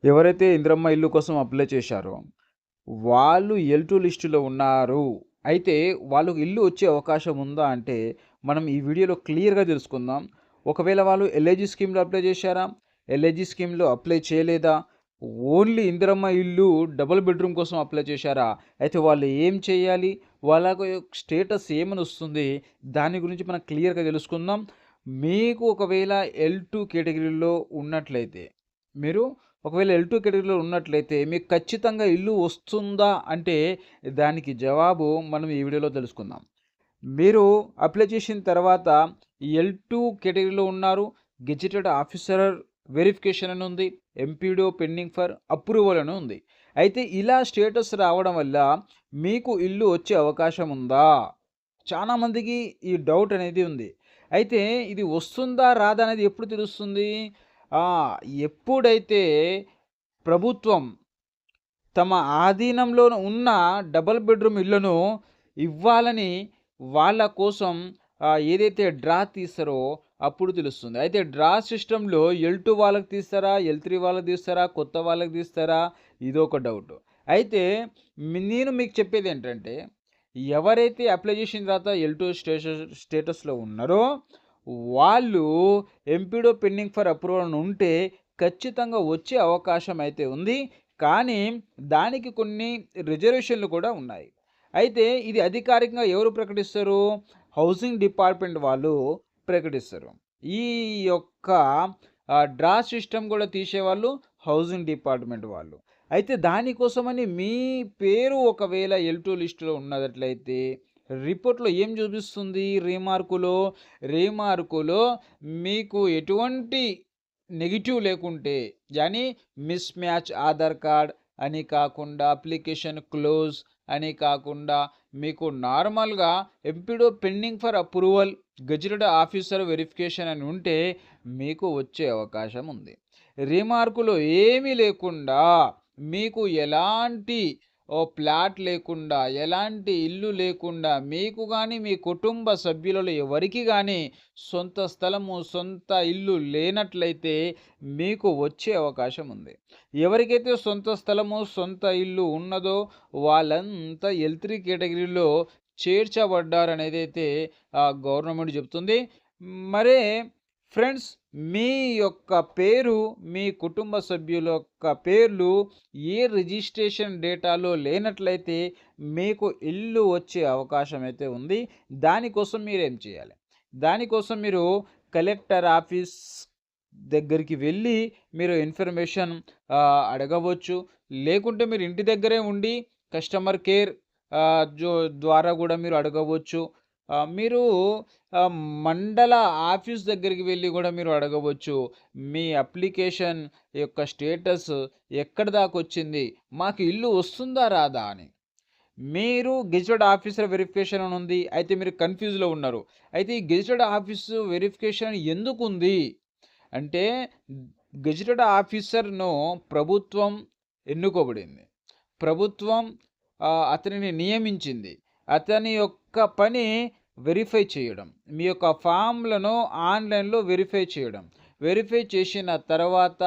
ఎవరైతే ఇందిరమ్మ ఇల్లు కోసం అప్లై చేశారో, వాళ్ళు ఎల్2 లిస్ట్‌లో ఉన్నారు. అయితే వాళ్ళకి ఇల్లు వచ్చే అవకాశం ఉందా అంటే, మనం ఈ వీడియోలో క్లియర్‌గా తెలుసుకుందాం. ఒకవేళ వాళ్ళు ఎల్ఐజీ స్కీమ్‌లో అప్లై చేశారా? ఎల్ఐజీ స్కీమ్‌లో అప్లై చేయలేదా? ఓన్లీ ఇందిరమ్మ ఇల్లు డబుల్ బెడ్‌రూమ్ కోసం అప్లై చేశారా? అయితే వాళ్ళు ఏం చేయాలి? వాళ్ళకు స్టేటస్ ఏమనొస్తుంది? దాని గురించి మనం క్లియర్‌గా తెలుసుకుందాం. మీకు ఒకవేళ ఎల్2 కేటగిరీలో ఉన్నట్లయితే, మీరు ఒకవేళ ఎల్2 కేటగిరీలో ఉన్నట్లయితే మీకు ఖచ్చితంగా ఇల్లు వస్తుందా అంటే దానికి జవాబు మనం ఈ వీడియోలో తెలుసుకుందాం. మీరు అప్లై చేసిన తర్వాత ఎల్2 కేటగిరీలో ఉన్నారు. గెజిటెడ్ ఆఫీసర్ వెరిఫికేషన్ అని ఉంది. ఎంపీడీఓ పెండింగ్ ఫర్ అప్రూవల్ అని ఉంది. అయితే ఇలా స్టేటస్ రావడం వల్ల మీకు ఇల్లు వచ్చే అవకాశం ఉందా? చాలామందికి ఈ డౌట్ అనేది ఉంది. అయితే ఇది వస్తుందా? రాదా? అనేది ఎప్పుడు తెలుస్తుంది? ఎప్పుడైతే ప్రభుత్వం తమ ఆధీనంలో ఉన్న డబుల్ బెడ్‌రూమ్ ఇళ్లను ఇవ్వాలని వాళ్ళ కోసం ఏదైతే డ్రా తీస్తారో అప్పుడు తెలుస్తుంది. అయితే డ్రా సిస్టమ్‌లో ఎల్2 వాళ్ళకి తీస్తారా? ఎల్3 వాళ్ళకి తీస్తారా? కొత్త వాళ్ళకి తీస్తారా? ఇదొక డౌట్. అయితే నేను మీకు చెప్పేదేంటంటే, ఎవరైతే అప్లై చేసిన తర్వాత ఎల్2 స్టేటస్‌లో ఉన్నారో వాళ్ళు ఎంపీడీఓ పెండింగ్ ఫర్ అప్రూవల్ అని ఉంటే ఖచ్చితంగా వచ్చే అవకాశం అయితే ఉంది. కానీ దానికి కొన్ని రిజర్వేషన్‌లు కూడా ఉన్నాయి. అయితే ఇది అధికారికంగా ఎవరు ప్రకటిస్తారు? హౌసింగ్ డిపార్ట్‌మెంట్ వాళ్ళు ప్రకటిస్తారు. ఈ యొక్క డ్రా సిస్టమ్ కూడా తీసేవాళ్ళు హౌసింగ్ డిపార్ట్‌మెంట్ వాళ్ళు. అయితే దానికోసమని మీ పేరు ఒకవేళ ఎల్2 లిస్ట్‌లో ఉన్నట్లయితే రిపోర్ట్‌లో ఏం చూపిస్తుంది రీమార్కులో? రీమార్కులో మీకు ఎటువంటి నెగెటివ్ లేకుంటే any mismatch Aadhaar card అని కాకుండా అప్లికేషన్ క్లోజ్ అని కాకుండా మీకు నార్మల్‌గా MPDO pending for approval gazetted officer verification అని ఉంటే మీకు వచ్చే అవకాశం ఉంది. రీమార్కులో ఏమీ లేకుండా మీకు ఎలాంటి ఫ్లాట్ లేకుండా, ఎలాంటి ఇల్లు లేకుండా మీకు గానీ, మీ కుటుంబ సభ్యులలో ఎవరికీ గానీ సొంత స్థలము, సొంత ఇల్లు లేనట్లయితే మీకు వచ్చే అవకాశం ఉంది. ఎవరికైతే సొంత స్థలము, సొంత ఇల్లు ఉన్నదో వాళ్ళంతా ఎల్3 కేటగిరీలో చేర్చబడ్డారనేదైతే గవర్నమెంట్ చెప్తుంది. మరే ఫ్రెండ్స్, మీ యొక్క పేరు, మీ కుటుంబ సభ్యుల యొక్క పేర్లు ఏ రిజిస్ట్రేషన్ డేటాలో లేనట్లయితే మీకు ఇల్లు వచ్చే అవకాశం అయితే ఉంది. దానికోసం మీరేం చేయాలి? దానికోసం మీరు కలెక్టర్ ఆఫీస్ దగ్గరికి వెళ్ళి మీరు ఇన్ఫర్మేషన్ అడగవచ్చు. లేకుంటే మీరు ఇంటి దగ్గరే ఉండి కస్టమర్ కేర్ ద్వారా కూడా మీరు అడగవచ్చు. మీరు ఆహ్, మండల ఆఫీస్ దగ్గరికి వెళ్లి గూడా మీరు అడగవచ్చు. మీ అప్లికేషన్ యొక్క స్టేటస్ ఎక్కడి దాకొచ్చింది? మాకు ఇల్లు వస్తుందా? రాదా? అని. మీరు గెజిటెడ్ ఆఫీసర్ వెరిఫికేషన్ అని ఉంది. అయితే మీరు కన్‌ఫ్యూజ్‌లో ఉన్నారు. అయితే ఈ గెజిటెడ్ ఆఫీసు వెరిఫికేషన్ ఎందుకుంది? అంటే గెజిటెడ్ ఆఫీసర్‌ను ప్రభుత్వం ఎన్నుకోబడింది. ప్రభుత్వం అతనిని నియమించింది. అతని యొక్క పని వెరిఫై చేయడం. మీ యొక్క ఫామ్‌లను ఆన్‌లైన్‌లో వెరిఫై చేయడం. వెరిఫై చేసిన తర్వాత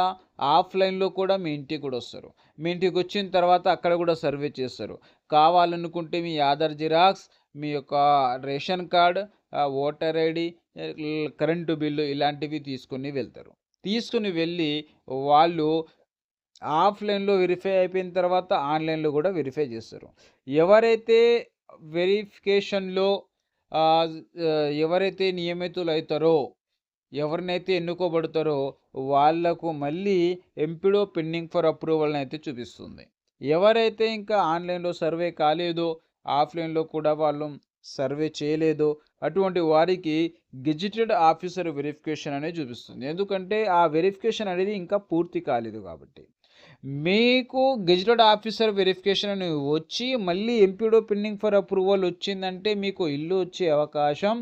ఆఫ్‌లైన్‌లో కూడా మీ ఇంటికి కూడా వస్తారు. మీ ఇంటికొచ్చిన తర్వాత అక్కడ కూడా సర్వే చేస్తారు. కావాలనుకుంటే మీ ఆధార్ జిరాక్స్, మీ యొక్క ration card, voter ID, current bill ఇలాంటివి తీసుకొని వెళ్తారు. తీసుకొని వెళ్ళి వాళ్ళు ఆఫ్‌లైన్‌లో వెరిఫై అయిపోయిన తర్వాత ఆన్‌లైన్‌లో గూడా వెరిఫై జేస్తారు. ఎవరైతే వెరిఫికేషన్‌లో ఆహ్, ఎవరైతే నియమితులైతారో, ఎవరినైతే ఎన్నుకోబడతారో వాళ్ళకు మళ్ళీ ఎంపీడీఓ పెండింగ్ ఫర్ అప్రూవల్ అయితే చూపిస్తుంది. ఎవరైతే ఇంకా ఆన్‌లైన్‌లో సర్వే కాలేదో, ఆఫ్‌లైన్‌లో కూడా వాళ్ళు సర్వే చేయలేదో అటువంటి వారికి గెజిటెడ్ ఆఫీసర్ వెరిఫికేషన్ అనేది చూపిస్తుంది. ఎందుకంటే ఆ వెరిఫికేషన్ అనేది ఇంకా పూర్తి కాలేదు కాబట్టి. మీకు గెజిటెడ్ ఆఫీసర్ వెరిఫికేషన్ అని వచ్చి మళ్ళీ ఎంపీడీఓ పెండింగ్ ఫర్ అప్రూవల్ వచ్చిందంటే మీకు ఇల్లు వచ్చే అవకాశం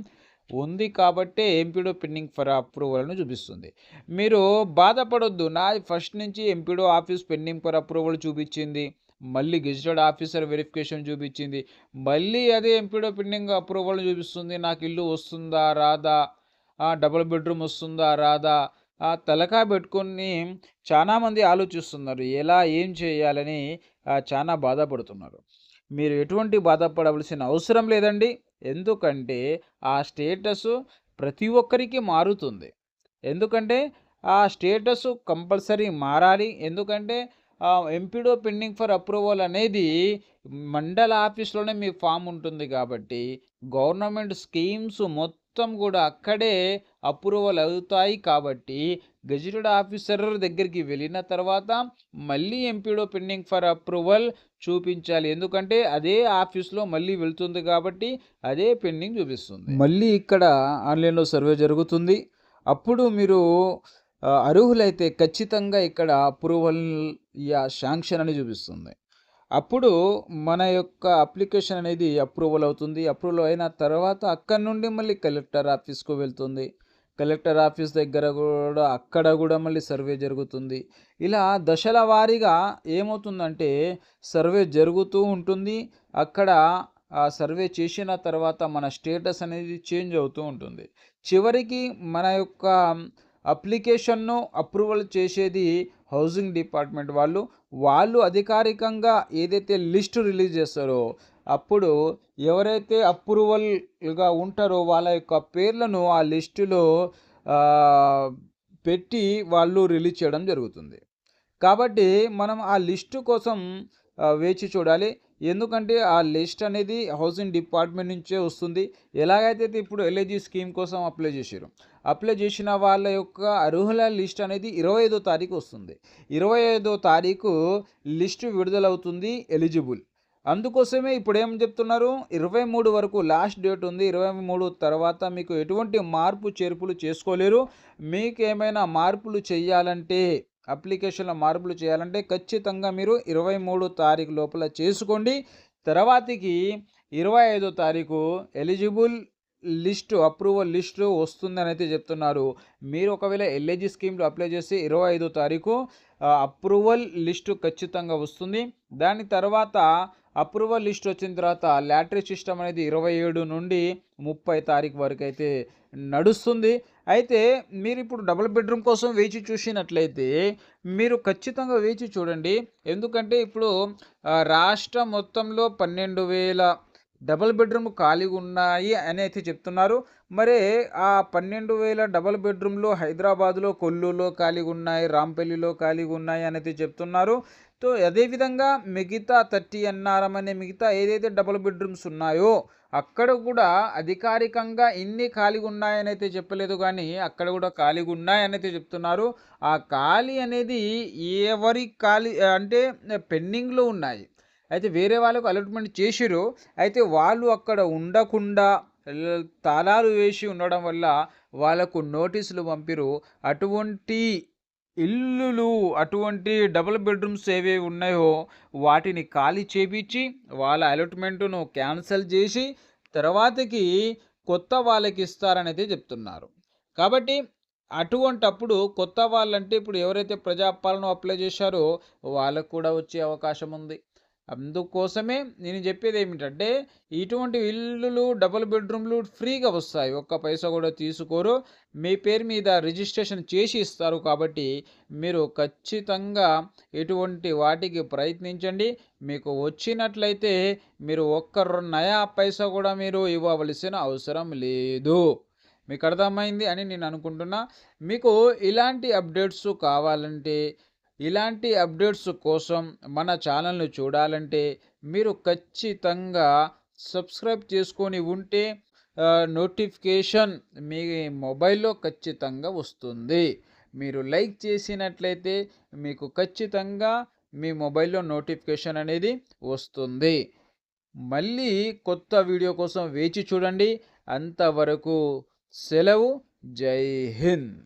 ఉంది కాబట్టే ఎంపీడీఓ పెండింగ్ ఫర్ అప్రూవల్ అని చూపిస్తుంది. మీరు బాధపడొద్దు. నాది ఫస్ట్ నుంచి MPDO office pending for approval చూపిచ్చింది. మళ్ళీ గెజిటెడ్ ఆఫీసర్ వెరిఫికేషన్ చూపిచ్చింది. మళ్ళీ అదే ఎంపీడీఓ పెండింగ్ అప్రూవల్ చూపిస్తుంది. నాకు ఇల్లు వస్తుందా? రాదా? డబుల్ బెడ్‌రూమ్ వస్తుందా? రాదా? తలకాయ పెట్టుకొని చాలామంది ఆలోచిస్తున్నారు. ఎలా ఏం చేయాలని చానా బాధపడుతున్నారు. మీరు ఎటువంటి బాధపడవలసిన అవసరం లేదండి. ఎందుకంటే ఆ స్టేటసు ప్రతి ఒక్కరికి మారుతుంది. ఎందుకంటే ఆ స్టేటస్ కంపల్సరీ మారాలి. ఎందుకంటే ఎంపీడో పెండింగ్ ఫర్ అప్రూవల్ అనేది మండల ఆఫీస్‌లోనే మీ ఫామ్ ఉంటుంది కాబట్టి, గవర్నమెంట్ స్కీమ్స్ మొత్తం గూడా అక్కడే అప్రూవల్ అవుతాయి కాబట్టి, గెజిటెడ్ ఆఫీసర్ దగ్గరికి వెళ్ళిన తర్వాత మళ్ళీ ఎంపీడో పెండింగ్ ఫర్ అప్రూవల్ చూపించాలి. ఎందుకంటే అదే ఆఫీస్‌లో మళ్ళీ వెళ్తుంది కాబట్టి, అదే పెండింగ్ చూపిస్తుంది. మళ్ళీ ఇక్కడ ఆన్‌లైన్‌లో సర్వే జరుగుతుంది. అప్పుడు మీరు అర్హులైతే ఖచ్చితంగా ఇక్కడ అప్రూవల్ శాంక్షన్ అని చూపిస్తుంది. అప్పుడు మన యొక్క అప్లికేషన్ అనేది అప్రూవల్ అవుతుంది. అప్రూవల్ అయిన తర్వాత అక్కడి నుండి మళ్ళీ కలెక్టర్ ఆఫీస్‌కు వెళ్తుంది. కలెక్టర్ ఆఫీస్ దగ్గర కూడా అక్కడ కూడా మళ్ళీ సర్వే జరుగుతుంది. ఇలా దశల వారీగా ఏమవుతుందంటే సర్వే జరుగుతూ ఉంటుంది. అక్కడ ఆ సర్వే చేసిన తర్వాత మన స్టేటస్ అనేది చేంజ్ అవుతూ ఉంటుంది. చివరికి మన యొక్క అప్లికేషన్ను అప్రూవల్ చేసేది హౌసింగ్ డిపార్ట్మెంట్ వాళ్ళు. వాళ్ళు అధికారికంగా ఏదైతే లిస్ట్ రిలీజ్ చేస్తారో అప్పుడు ఎవరైతే అప్రూవల్‌గా ఉంటారో వాళ్ళ యొక్క పేర్లను ఆ లిస్టులో పెట్టి వాళ్ళు రిలీజ్ చేయడం జరుగుతుంది. కాబట్టి మనం ఆ లిస్టు కోసం వేచి చూడాలి. ఎందుకంటే ఆ లిస్ట్ అనేది హౌసింగ్ డిపార్ట్మెంట్ నుంచే వస్తుంది. ఎలాగైతే ఇప్పుడు ఎల్ఐజీ స్కీమ్ కోసం అప్లై చేసిర్రో, అప్లై చేసిన వాళ్ళ యొక్క అర్హుల లిస్ట్ అనేది 25వ తారీఖు వస్తుంది. 25వ తారీఖు లిస్టు విడుదలవుతుంది ఎలిజిబుల్. అందుకోసమే ఇప్పుడేం చెప్తున్నారు, 23 వరకు లాస్ట్ డేట్ ఉంది. 23 తర్వాత మీకు ఎటువంటి మార్పు చేర్పులు చేసుకోలేరు. మీకేమైనా మార్పులు చేయాలంటే అప్లికేషన్‌లో మార్పులు చేయాలంటే ఖచ్చితంగా మీరు 23 తారీఖు లోపల చేసుకోండి. తర్వాతకి 25వ తారీఖు ఎలిజిబుల్ లిస్టు అప్రూవల్ లిస్టు వస్తుందనైతే చెప్తున్నారు. మీరు ఒకవేళ ఎల్ఐజీ స్కీమ్‌లో అప్లై చేసి 25వ తారీఖు అప్రూవల్ లిస్టు ఖచ్చితంగా వస్తుంది. దాని తర్వాత అప్రూవల్ లిస్ట్ వచ్చిన తర్వాత లాటరీ సిస్టమ్ అనేది 27 నుండి 30 తారీఖు వరకు అయితే నడుస్తుంది. అయితే మీరిప్పుడు డబుల్ బెడ్రూమ్ కోసం వేచి చూసినట్లయితే మీరు ఖచ్చితంగా వేచి చూడండి. ఎందుకంటే ఇప్పుడు రాష్ట్రం మొత్తంలో 12,000 డబుల్ బెడ్రూమ్ ఖాళీగా ఉన్నాయి అని అయితే చెప్తున్నారు. మరి ఆ 12,000 డబుల్ బెడ్రూమ్‌లో హైదరాబాద్‌లో కొల్లూరులో ఖాళీగా ఉన్నాయి, రాంపల్లిలో ఖాళీగా ఉన్నాయి అని అయితే చెప్తున్నారు. అదేవిధంగా మిగతా 30 ఎన్ఆర్ఎం అనే మిగతా ఏదైతే డబుల్ బెడ్రూమ్స్ ఉన్నాయో అక్కడ కూడా అధికారికంగా ఇన్ని ఖాళీగా ఉన్నాయని అయితే చెప్పలేదు, కానీ అక్కడ కూడా ఖాళీగా ఉన్నాయని అయితే చెప్తున్నారు. ఆ ఖాళీ అనేది ఎవరి ఖాళీ అంటే పెండింగ్‌లో ఉన్నాయి. అయితే వేరే వాళ్ళకు అలాట్‌మెంట్ చేసిర్రు. అయితే వాళ్ళు అక్కడ ఉండకుండా తాళాలు వేసి ఉండడం వల్ల వాళ్ళకు నోటీసులు పంపిర్రు. అటువంటి ఇల్లులు, అటువంటి డబుల్ బెడ్రూమ్స్ ఏవేవి ఉన్నాయో వాటిని ఖాళీ చేపించి వాళ్ళ అలాట్‌మెంట్‌ను క్యాన్సల్ చేసి తర్వాతకి కొత్త వాళ్ళకి ఇస్తారని అయితే చెప్తున్నారు. కాబట్టి అటువంటప్పుడు కొత్త వాళ్ళంటే ఇప్పుడు ఎవరైతే ప్రజాపాలన అప్లై చేశారో వాళ్ళకు కూడా వచ్చే అవకాశం ఉంది. అందుకోసమే నేను చెప్పేది ఏమిటంటే ఇటువంటి ఇల్లులు డబుల్ బెడ్రూమ్‌లు ఫ్రీగా వస్తాయి. ఒక్క పైసా కూడా తీసుకోరు. మీ పేరు మీద రిజిస్ట్రేషన్ చేసి ఇస్తారు కాబట్టి మీరు ఖచ్చితంగా ఇటువంటి వాటికి ప్రయత్నించండి. మీకు వచ్చినట్లయితే మీరు ఒక్క నయా పైసా కూడా మీరు ఇవ్వవలసిన అవసరం లేదు. మీకు అర్థమైంది అని నేను అనుకుంటున్నా. మీకు ఇలాంటి అప్డేట్స్ కావాలంటే, ఇలాంటి అప్డేట్స్ కోసం మన ఛానల్‌ని చూడాలంటే మీరు ఖచ్చితంగా సబ్స్క్రైబ్ చేసుకొని ఉంటే నోటిఫికేషన్ మీ మొబైల్‌లో ఖచ్చితంగా వస్తుంది. మీరు లైక్ చేసినట్లయితే మీకు ఖచ్చితంగా మీ మొబైల్‌లో నోటిఫికేషన్ అనేది వస్తుంది. మళ్ళీ కొత్త వీడియో కోసం వేచి చూడండి. అంతవరకు సెలవు. జై హింద్.